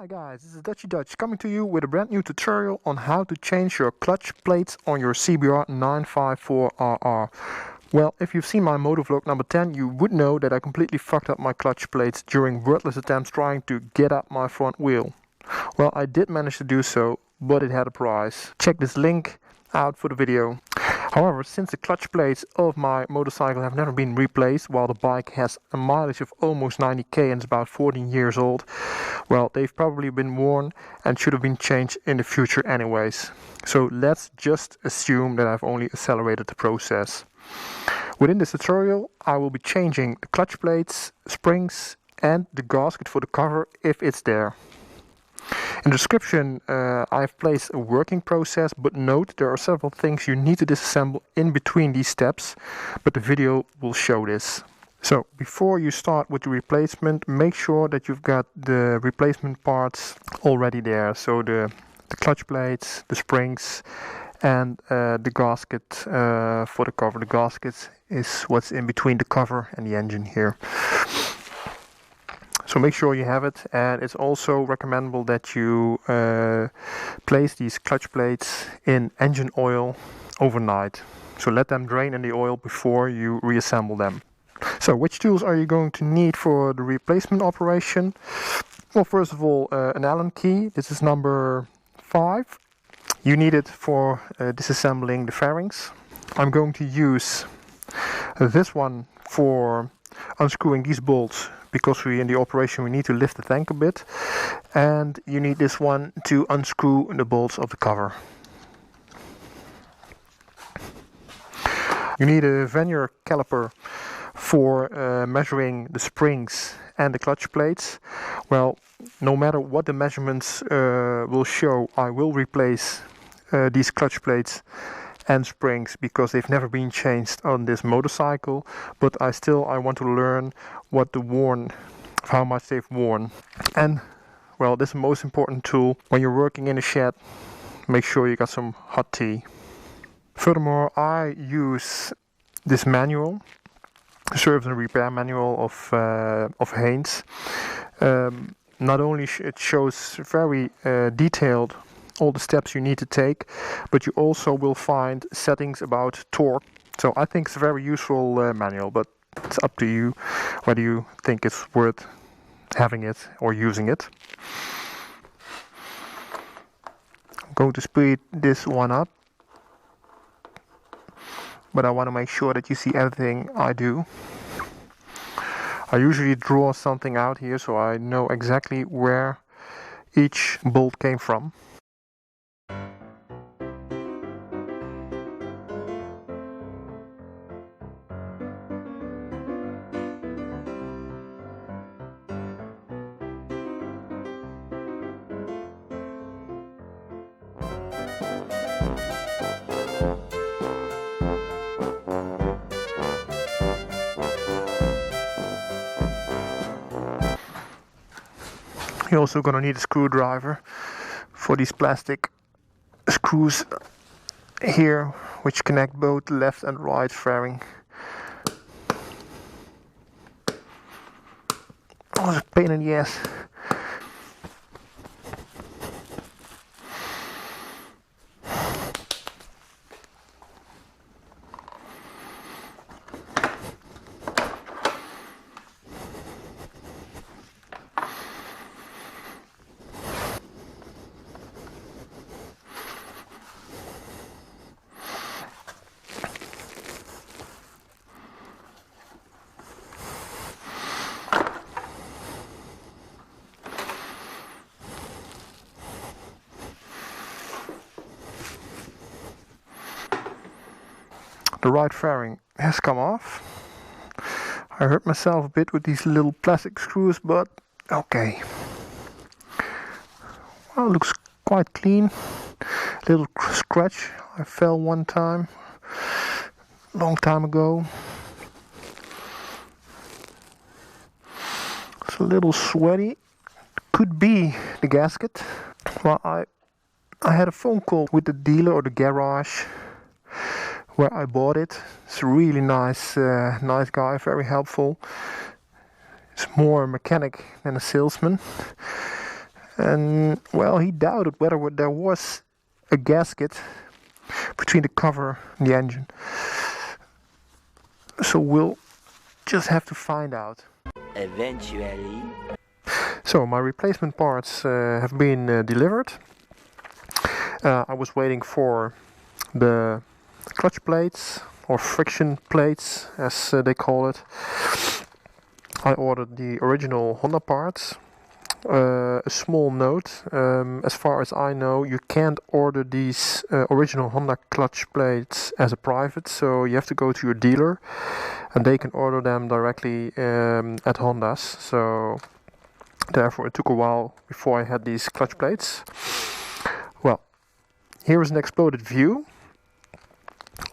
Guys, this is Dutchie coming to you with a brand new tutorial on how to change your clutch plates on your CBR 954RR. Well, if you've seen my motovlog number 10, you would know that I completely fucked up my clutch plates during wordless attempts trying to get up my front wheel. Well, I did manage to do so, but it had a price. Check this link out for the video. However, since the clutch plates of my motorcycle have never been replaced, while the bike has a mileage of almost 90k and is about 14 years old, well, they've probably been worn and should have been changed in the future anyways. So let's just assume that I've only accelerated the process. Within this tutorial, I will be changing the clutch plates, springs and the gasket for the cover if it's there. In the description I've placed a working process, but note there are several things you need to disassemble in between these steps, but the video will show this. So before you start with the replacement, make sure that you've got the replacement parts already there. So the clutch plates, the springs and the gasket for the cover. The gasket is what's in between the cover and the engine here. So make sure you have it, and it's also recommendable that you place these clutch plates in engine oil overnight. So let them drain in the oil before you reassemble them. So which tools are you going to need for the replacement operation? Well, first of all, an Allen key. This is number 5. You need it for disassembling the fairings. I'm going to use this one for unscrewing these bolts, because in the operation we need to lift the tank a bit, and you need this one to unscrew the bolts of the cover. You need a vernier caliper for measuring the springs and the clutch plates. Well, no matter what the measurements will show, I will replace these clutch plates and springs because they've never been changed on this motorcycle, but I want to learn how much they've worn. And well, this is the most important tool when you're working in a shed. Make sure you got some hot tea. Furthermore, I use this manual, service and repair manual of Haynes. Not only it shows very detailed all the steps you need to take, but you also will find settings about torque. So I think it's a very useful manual, but it's up to you whether you think it's worth having it or using it. I'm going to speed this one up, but I want to make sure that you see everything I do. I usually draw something out here so I know exactly where each bolt came from. You're also going to need a screwdriver for these plastic screws here, which connect both left and right fairing. Oh, it's a pain in the ass. The right fairing has come off. I hurt myself a bit with these little plastic screws, but okay. Well, it looks quite clean. Little scratch. I fell one time, long time ago. It's a little sweaty. Could be the gasket. Well, I had a phone call with the dealer or the garage where I bought it. It's a really nice guy, very helpful. It's more a mechanic than a salesman. and well, he doubted whether there was a gasket between the cover and the engine. So we'll just have to find out. Eventually. So my replacement parts have been delivered. I was waiting for the clutch plates, or friction plates as they call it. I ordered the original Honda parts. A small note, as far as I know, you can't order these original Honda clutch plates as a private, so you have to go to your dealer and they can order them directly at Honda's. So therefore it took a while before I had these clutch plates. Well, here is an exploded view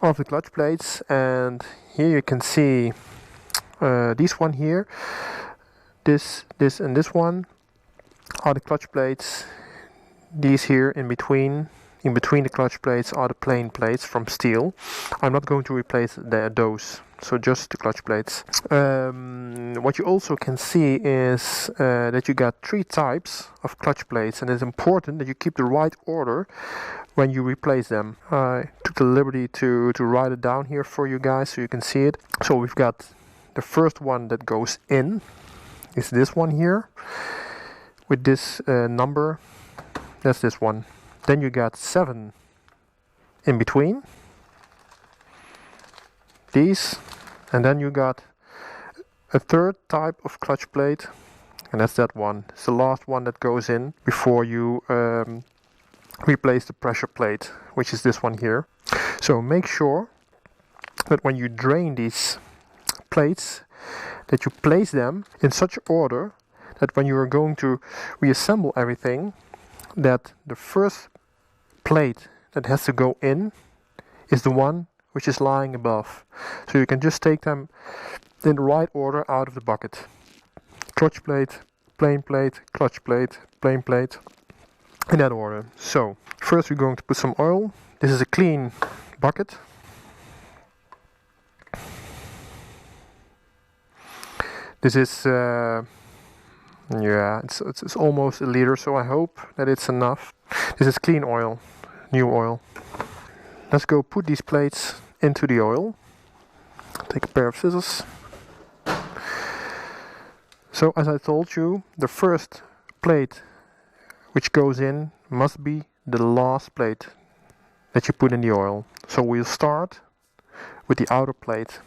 of the clutch plates, and here you can see this one here, this and this one are the clutch plates. These here in between the clutch plates are the plain plates from steel. I'm not going to replace those, so just the clutch plates. What you also can see is that you got 3 types of clutch plates, and it's important that you keep the right order when you replace them. I took the liberty to write it down here for you guys so you can see it. So we've got the first one that goes in is this one here with this number. That's this one. Then you got 7 in between these, and then you got a third type of clutch plate, and that's that one. It's the last one that goes in before you replace the pressure plate, which is this one here. So make sure that when you drain these plates that you place them in such order that when you are going to reassemble everything, that the first plate that has to go in is the one which is lying above. So you can just take them in the right order out of the bucket. Clutch plate, plain plate, clutch plate, plain plate, in that order. So first we're going to put some oil. This is a clean bucket. This is yeah, it's almost a liter, so I hope that it's enough. This is clean oil, new oil. Let's go put these plates into the oil. Take a pair of scissors. So as I told you, the first plate which goes in must be the last plate that you put in the oil. So we'll start with the outer plate.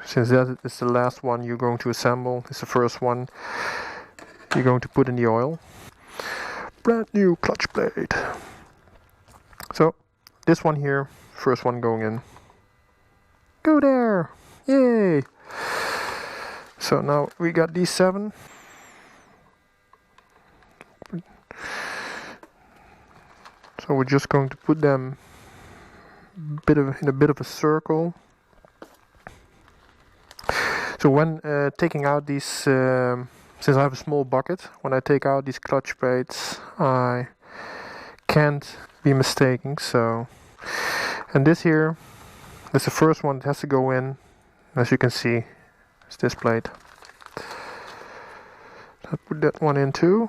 Since that is the last one you're going to assemble, it's the first one you're going to put in the oil. Brand new clutch plate. So this one here, first one going in. Go there! Yay! So now we got these 7. So we're just going to put them in a bit of a circle. So when taking out these, since I have a small bucket, when I take out these clutch plates, I can't be mistaken. So, and this here is the first one that has to go in. As you can see, it's this plate. I put that one in too.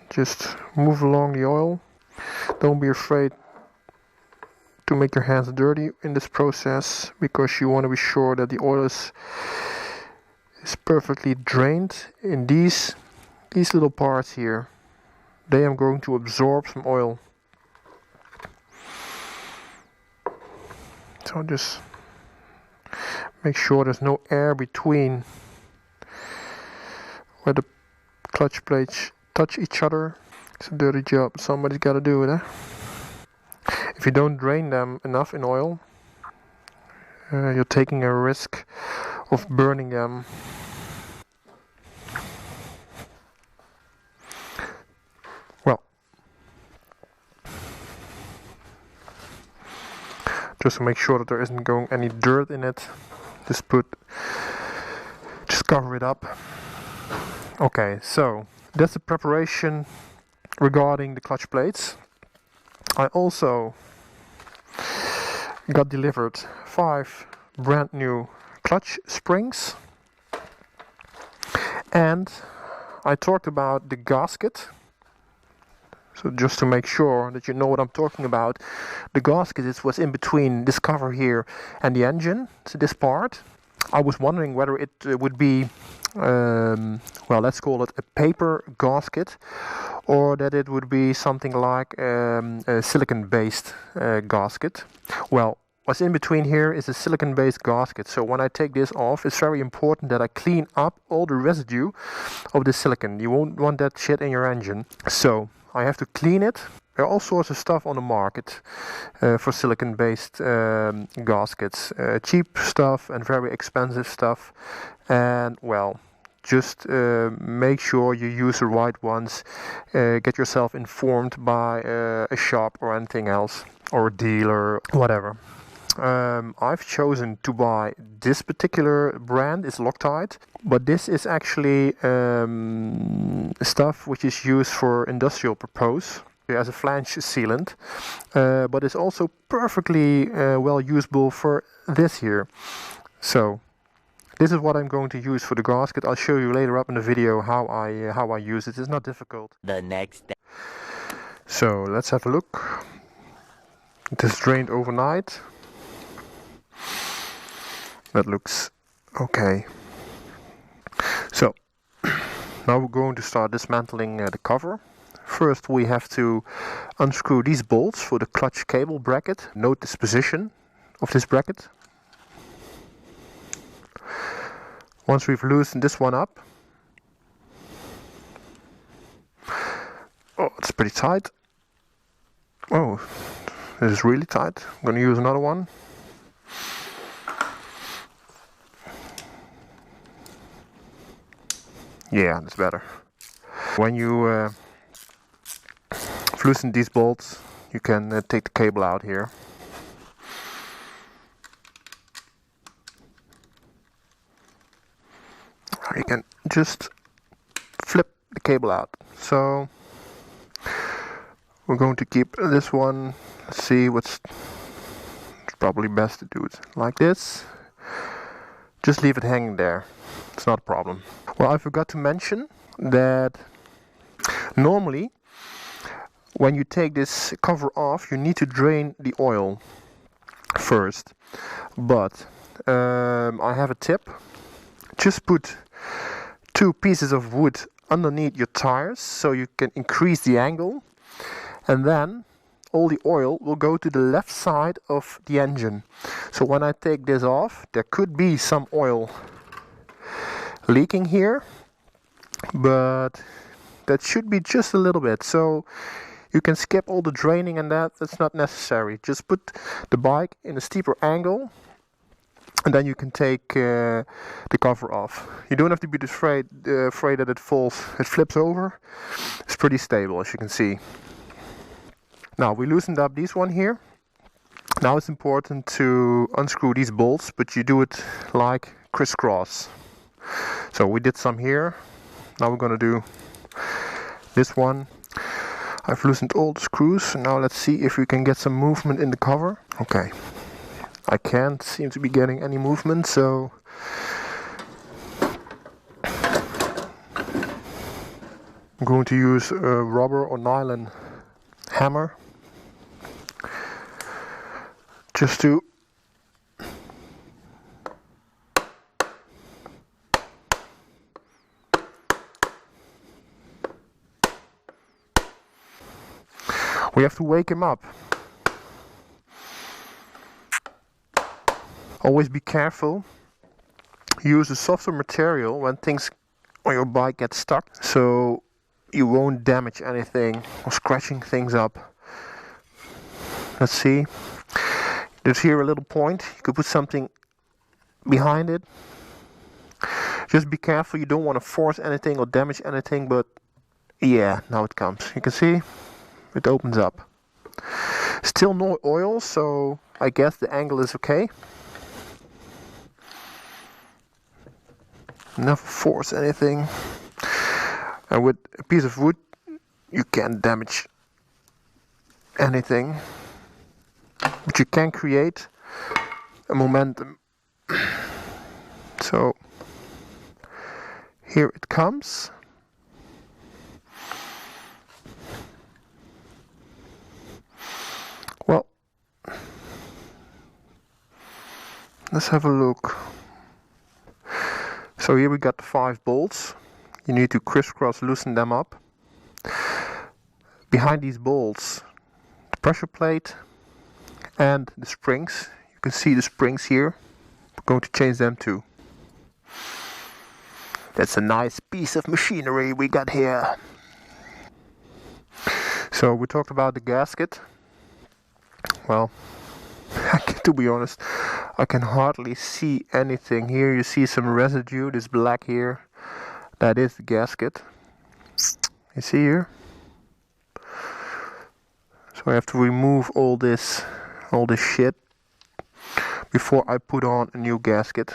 Just move along the oil. Don't be afraid to make your hands dirty in this process, because you want to be sure that the oil is perfectly drained in these little parts here. They are going to absorb some oil. So just make sure there's no air between where the clutch plates touch each other. It's a dirty job, somebody's got to do it, eh? If you don't drain them enough in oil, you're taking a risk of burning them. Well, just to make sure that there isn't going any dirt in it, just cover it up. Okay, so that's the preparation regarding the clutch plates. I also got delivered 5 brand new clutch springs, and I talked about the gasket. So just to make sure that you know what I'm talking about, the gasket is what's in between this cover here and the engine, so this part. I was wondering whether it would be, well, let's call it a paper gasket, or that it would be something like a silicon-based gasket. Well, what's in between here is a silicon-based gasket. So when I take this off, it's very important that I clean up all the residue of the silicon. You won't want that shit in your engine. So I have to clean it. There are all sorts of stuff on the market for silicon-based gaskets. Cheap stuff and very expensive stuff. And well, just make sure you use the right ones. Get yourself informed by a shop or anything else, or a dealer, whatever. I've chosen to buy this particular brand. It's Loctite, but this is actually stuff which is used for industrial purpose as a flange sealant, but it's also perfectly well usable for this here. So this is what I'm going to use for the gasket. I'll show you later up in the video how I use it. It's not difficult. The next day. So let's have a look. It is drained overnight. That looks okay. So now we're going to start dismantling the cover. First we have to unscrew these bolts for the clutch cable bracket. Note this position of this bracket. Once we've loosened this one up, oh, it's pretty tight. Oh, this is really tight. I'm going to use another one. Yeah, that's better. When you loosen these bolts, you can take the cable out here. You can just flip the cable out. So we're going to keep this one. Let's see it's probably best to do it like this. Just leave it hanging there. It's not a problem. Well, I forgot to mention that normally when you take this cover off, you need to drain the oil first. But I have a tip. Just put 2 pieces of wood underneath your tires so you can increase the angle, and then all the oil will go to the left side of the engine. So when I take this off, there could be some oil leaking here, but that should be just a little bit. So you can skip all the draining and that's not necessary. Just put the bike in a steeper angle, and then you can take the cover off. You don't have to be afraid that it falls, it flips over. It's pretty stable, as you can see. Now we loosened up this one here. Now it's important to unscrew these bolts, but you do it like crisscross. So we did some here. Now we're gonna do this one. I've loosened all the screws. Now let's see if we can get some movement in the cover. Okay. I can't seem to be getting any movement, so I'm going to use a rubber or nylon hammer just to we have to wake him up. Always be careful. Use a softer material when things on your bike get stuck, so you won't damage anything or scratching things up. Let's see. There's here a little point. You could put something behind it. Just be careful. You don't want to force anything or damage anything, but yeah, now it comes. You can see it opens up. Still no oil, so I guess the angle is okay. Never force anything. And with a piece of wood, you can't damage anything. But you can create a momentum. So here it comes. let's have a look. So here we got the 5 bolts. You need to crisscross loosen them up. Behind these bolts, the pressure plate and the springs. You can see the springs here. We're going to change them too. That's a nice piece of machinery we got here. So we talked about the gasket. Well, to be honest, I can hardly see anything here. You see some residue, this black here. That is the gasket. You see here? So I have to remove all this shit before I put on a new gasket.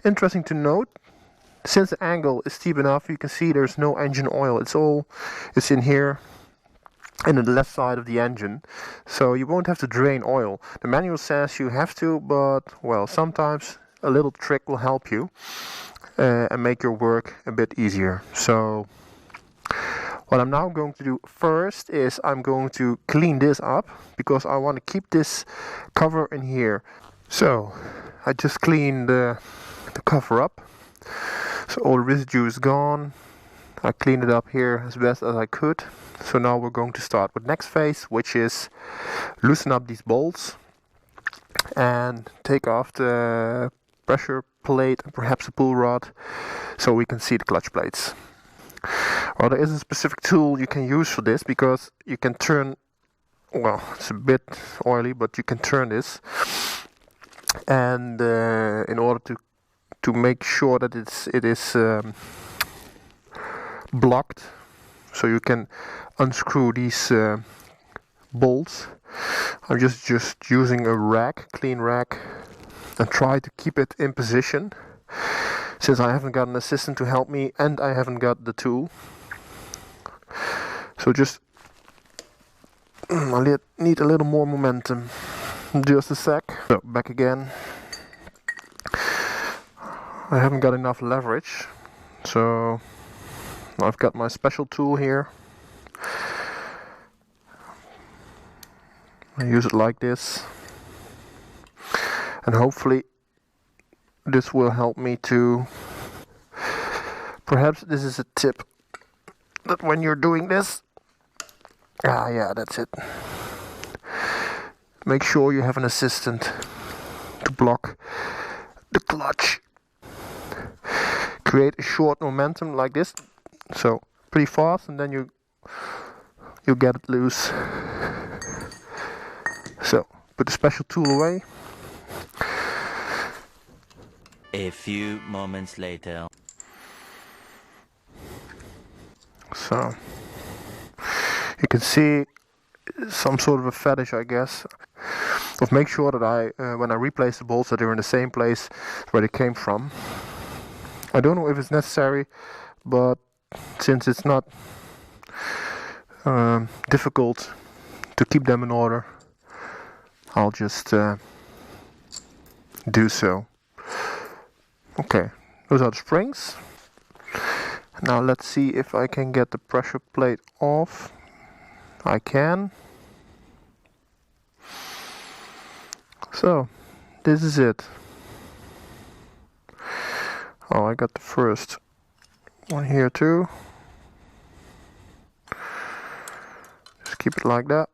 Interesting to note, since the angle is steep enough, you can see there's no engine oil. It's in here and on the left side of the engine, so you won't have to drain oil. The manual says you have to, but well, sometimes a little trick will help you and make your work a bit easier. So what I'm now going to do first is I'm going to clean this up, because I want to keep this cover in here. So I just cleaned the cover up, so all the residue is gone. I cleaned it up here as best as I could. So now we're going to start with next phase, which is loosen up these bolts and take off the pressure plate and perhaps the pull rod so we can see the clutch plates. Well, there is a specific tool you can use for this, because you can turn, well, it's a bit oily, but you can turn this, and in order to make sure that it is blocked, so you can unscrew these bolts. I'm just using a rag, clean rag, and try to keep it in position, since I haven't got an assistant to help me and I haven't got the tool. So just I need a little more momentum. Just a sec. So back again. I haven't got enough leverage, so I've got my special tool here. I use it like this, and hopefully this will help me to, perhaps this is a tip, that when you're doing this, yeah, that's it, make sure you have an assistant to block the clutch. Create a short momentum like this, so pretty fast, and then you get it loose. So put the special tool away. A few moments later. So you can see some sort of a fetish, I guess, of make sure that when I replace the bolts, that they're in the same place where they came from. I don't know if it's necessary, but since it's not difficult to keep them in order, I'll just do so. Okay, those are the springs. Now let's see if I can get the pressure plate off. I can. So, this is it. Oh, I got the first one here too. Just keep it like that.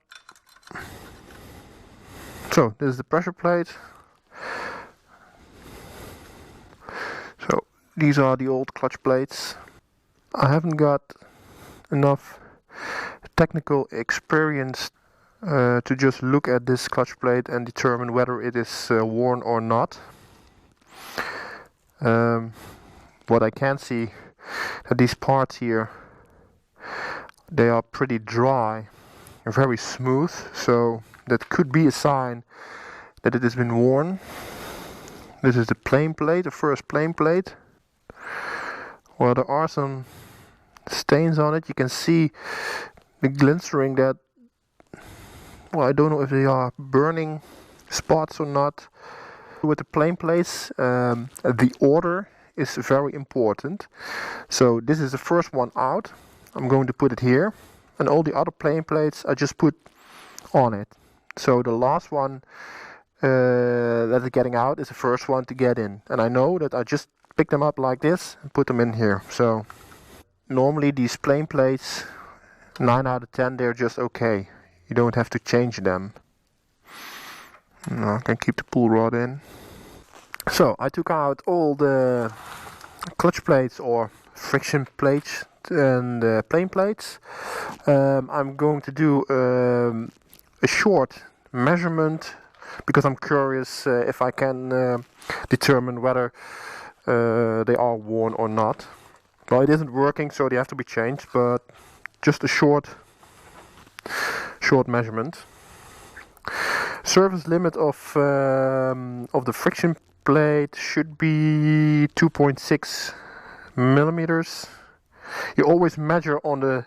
So, this is the pressure plate. So, these are the old clutch plates. I haven't got enough technical experience to just look at this clutch plate and determine whether it is worn or not. What I can see, that these parts here, they are pretty dry and very smooth, so that could be a sign that it has been worn. This is the plain plate, the first plain plate. Well, there are some stains on it. You can see the glinstering that, well, I don't know if they are burning spots or not. With the plain plates, the order is very important. So this is the first one out. I'm going to put it here, and all the other plain plates I just put on it. So the last one that is getting out is the first one to get in. And I know that I just pick them up like this and put them in here. So normally these plain plates, 9 out of 10, they're just okay. You don't have to change them. No, I can keep the pull rod in. So I took out all the clutch plates or friction plates and plain plates. I'm going to do a short measurement because I'm curious if I can determine whether they are worn or not. Well, it isn't working, so they have to be changed, but just a short measurement. Surface limit of the friction plate should be 2.6 millimeters. You always measure on the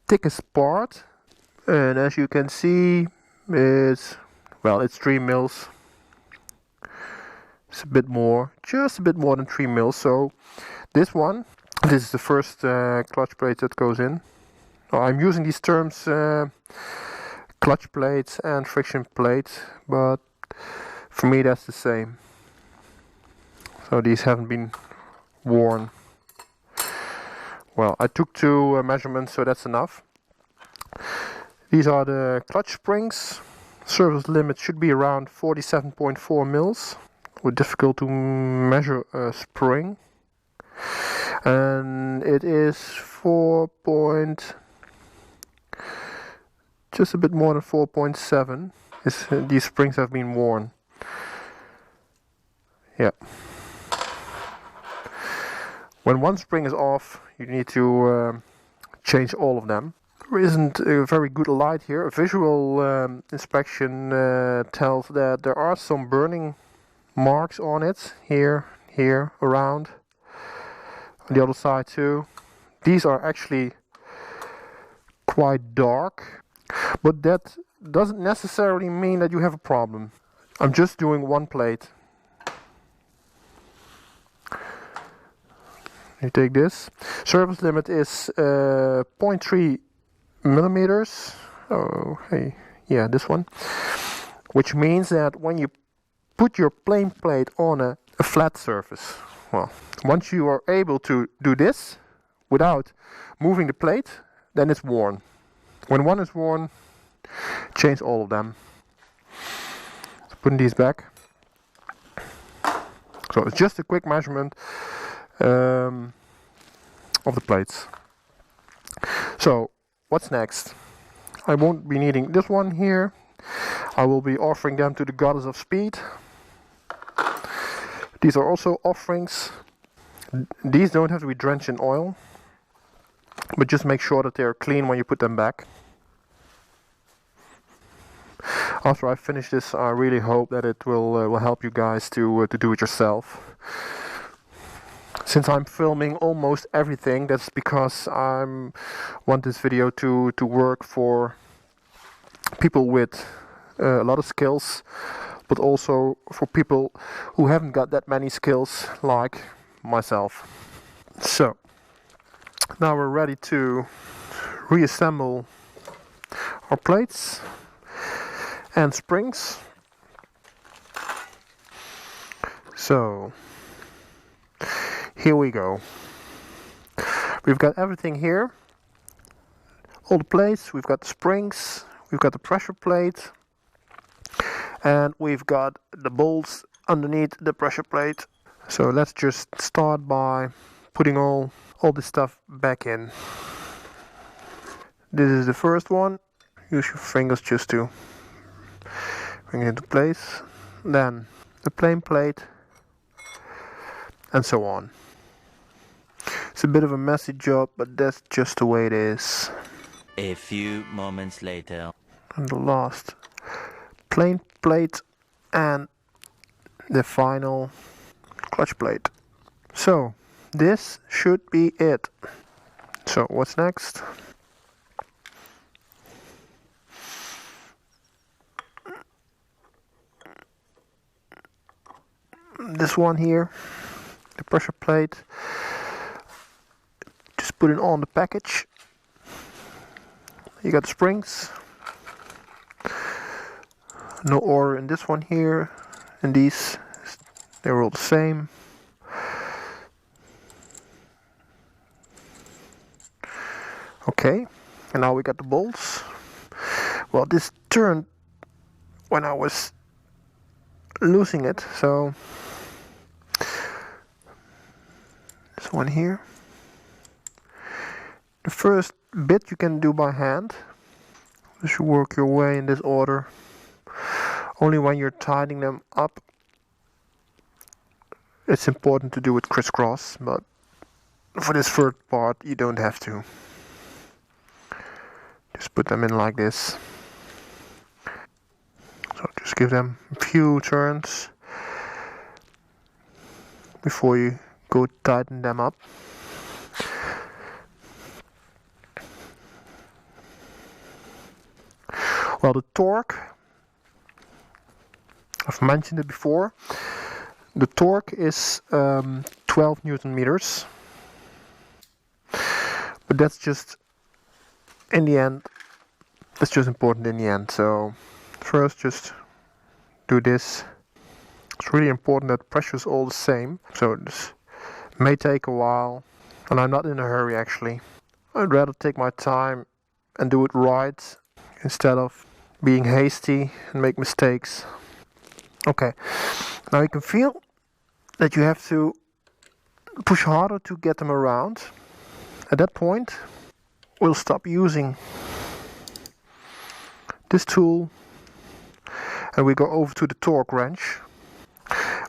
thickest part, and as you can see, it's 3 mils. It's a bit more, just a bit more than 3 mils. So this is the first clutch plate that goes in. I'm using these terms clutch plates and friction plates, but for me that's the same. So these haven't been worn. Well, I took 2 measurements, so that's enough. These are the clutch springs. Surface limit should be around 47.4 mils. It's difficult to measure a spring. And it is just a bit more than 4.7. These springs have been worn. Yeah. When one spring is off, you need to change all of them. There isn't a very good light here. A visual inspection tells that there are some burning marks on it. Here, around. On the other side too. These are actually quite dark, but that doesn't necessarily mean that you have a problem. I'm just doing one plate. You take this. Surface limit is 0.3 millimeters. Oh, hey, yeah, this one. Which means that when you put your plain plate on a flat surface, well, once you are able to do this without moving the plate, then it's worn. When one is worn, change all of them. So putting these back. So it's just a quick measurement of the plates. So what's next? I won't be needing this one here. I will be offering them to the goddess of speed. These are also offerings. These don't have to be drenched in oil, but just make sure that they're clean when you put them back. After I finish this, I really hope that it will help you guys to do it yourself. Since I'm filming almost everything, that's because I want this video to work for people with a lot of skills, but also for people who haven't got that many skills like myself. So now we're ready to reassemble our plates and springs. So here we go. We've got everything here. All the plates, we've got the springs, we've got the pressure plate, and we've got the bolts underneath the pressure plate. So let's just start by putting all this stuff back in. This is the first one. Use your fingers just to bring it into place. Then the plain plate, and so on. It's a bit of a messy job, but that's just the way it is. A few moments later. And the last plain plate and the final clutch plate. So this should be it. So what's next? This one here, the pressure plate. Just put it on the package. You got the springs. No order in this one here. And these, they're all the same. Okay, and now we got the bolts. Well, this turned when I was losing it, so this one here. The first bit you can do by hand. You should work your way in this order. Only when you're tightening them up, it's important to do it crisscross, but for this third part you don't have to. Just put them in like this. So just give them a few turns before you go tighten them up. Well, the torque, I've mentioned it before, the torque is 12 Newton meters, but that's just in the end, that's just important in the end. So first just do this. It's really important that pressure is all the same, so this may take a while, and I'm not in a hurry actually. I'd rather take my time and do it right instead of being hasty and make mistakes. Okay, now you can feel that you have to push harder to get them around. At that point, we'll stop using this tool and we go over to the torque wrench.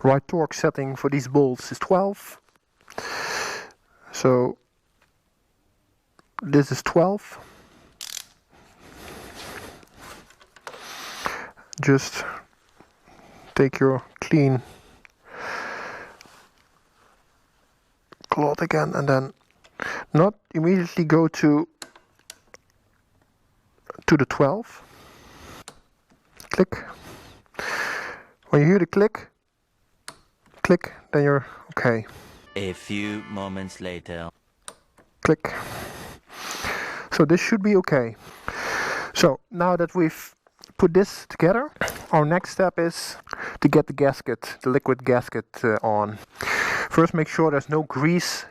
Right torque setting for these bolts is 12. So this is 12. Just take your clean cloth again and then not immediately go to the 12. Click. When you hear the click, then you're okay. A few moments later. Click. So this should be okay. So now that we've put this together, our next step is to get the gasket, the liquid gasket on. First make sure there's no grease,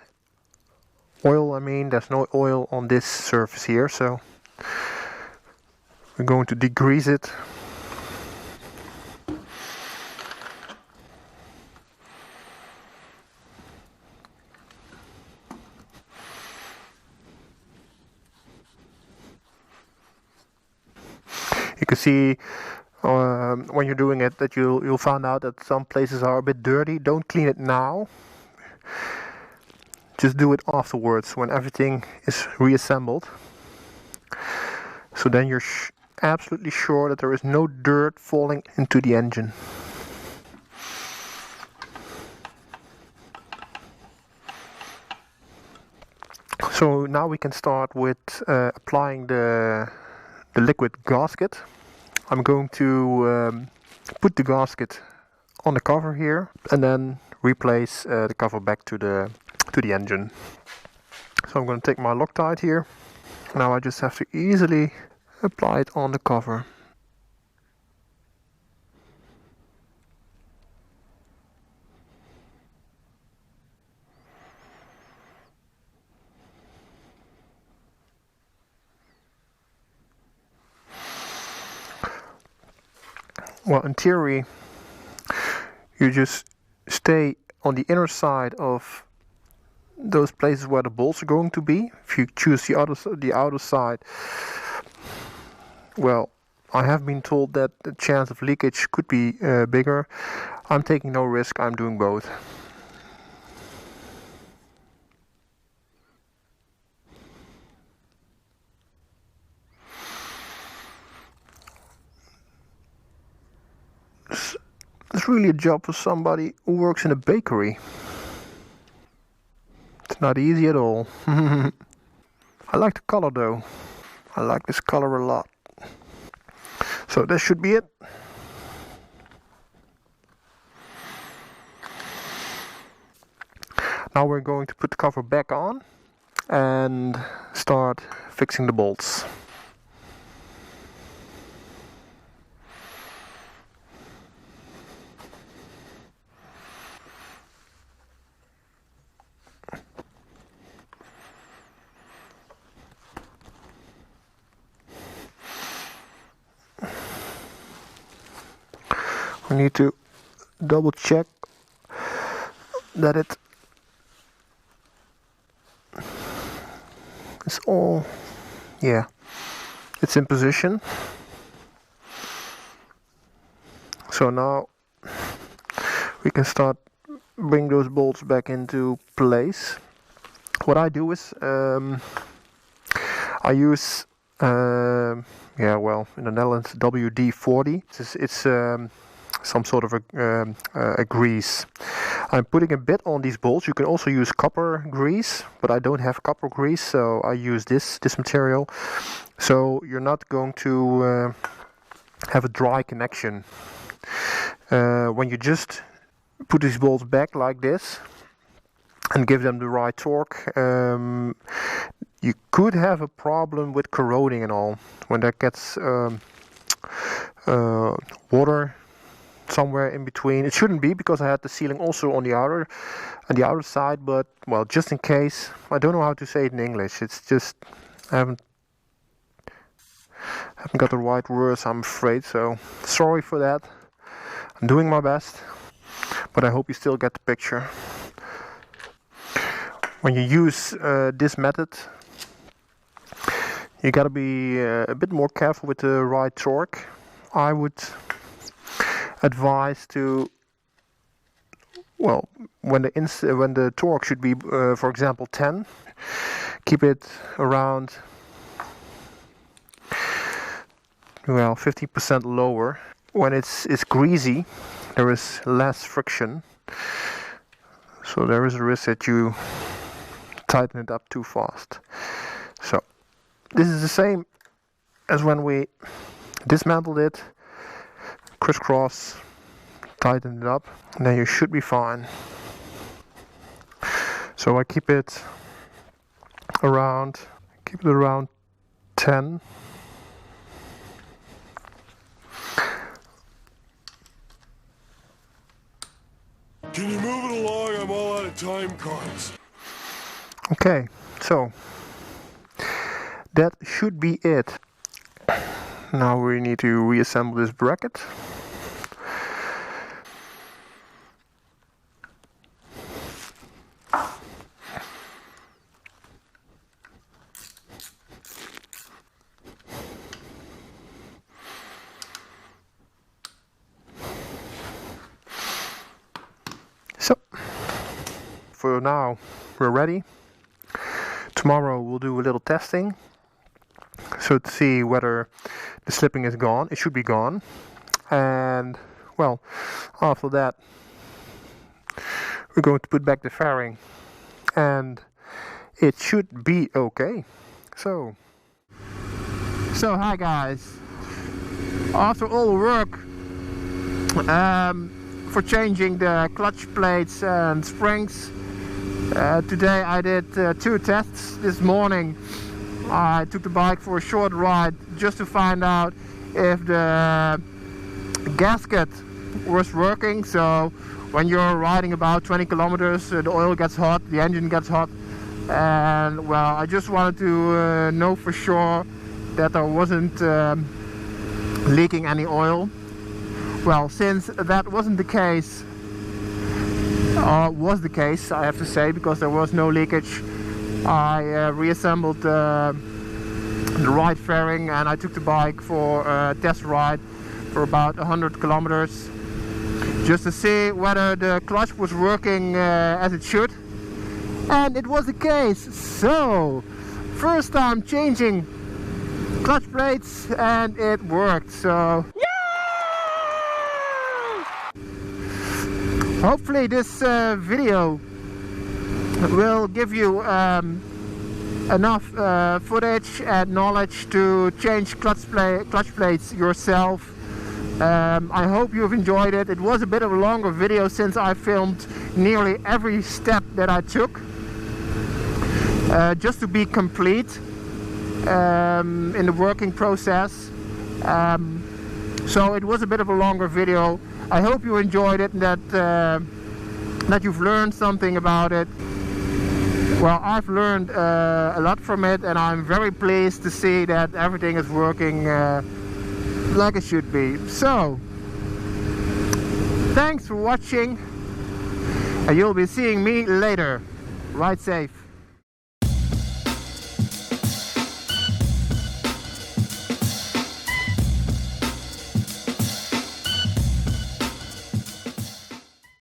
oil I mean, there's no oil on this surface here, so we're going to degrease it. You can see when you're doing it that you'll find out that some places are a bit dirty. Don't clean it now. Just do it afterwards when everything is reassembled. So then you're absolutely sure that there is no dirt falling into the engine. So now we can start with applying the liquid gasket. I'm going to put the gasket on the cover here and then replace the cover back to the engine. So I'm going to take my Loctite here. Now I just have to easily apply it on the cover. Well, in theory, you just stay on the inner side of those places where the bolts are going to be. If you choose the outer side, well, I have been told that the chance of leakage could be bigger. I'm taking no risk, I'm doing both. It's really a job for somebody who works in a bakery. It's not easy at all. I like the color though. I like this color a lot. So that should be it. Now we're going to put the cover back on and start fixing the bolts. I need to double check that it's all, yeah, it's in position. So now we can start bring those bolts back into place. What I do is I use yeah, well, in the Netherlands, WD-40. It's some sort of a grease. I'm putting a bit on these bolts. You can also use copper grease, but I don't have copper grease, so I use this material. So you're not going to have a dry connection. When you just put these bolts back like this and give them the right torque, you could have a problem with corroding and all when that gets water somewhere in between. It shouldn't be, because I had the sealing also on the outer side, but well, just in case. I don't know how to say it in English. It's just I haven't got the right words, I'm afraid, so sorry for that. I'm doing my best, but I hope you still get the picture. When you use this method, you gotta be a bit more careful with the right torque. I would advise to, well, when the torque should be, for example, 10, keep it around, well, 50% lower. When it's greasy, there is less friction, so there is a risk that you tighten it up too fast. So this is the same as when we dismantled it, crisscross, tighten it up, and then you should be fine. So I keep it around 10. Can you move it along? I'm all out of time cards. Okay, so that should be it. Now we need to reassemble this bracket. So, for now, we're ready. Tomorrow we'll do a little testing, so to see whether the slipping is gone. It should be gone. And, well, after that, we're going to put back the fairing, and it should be okay. So hi guys. After all the work for changing the clutch plates and springs, today I did 2 tests. This morning I took the bike for a short ride just to find out if the gasket was working. So when you're riding about 20 kilometers, the oil gets hot, the engine gets hot, and well, I just wanted to know for sure that I wasn't leaking any oil. Well, since that wasn't the case, was the case, I have to say, because there was no leakage, I reassembled the right fairing, and I took the bike for a test ride for about 100 kilometers just to see whether the clutch was working as it should, and it was the case. So first time changing clutch plates, and it worked. So hopefully this video will give you enough footage and knowledge to change clutch plates yourself. I hope you've enjoyed it. It was a bit of a longer video since I filmed nearly every step that I took, just to be complete in the working process. So it was a bit of a longer video. I hope you enjoyed it and that you've learned something about it. Well, I've learned a lot from it, and I'm very pleased to see that everything is working like it should be. So Thanks for watching, and you'll be seeing me later. Ride safe.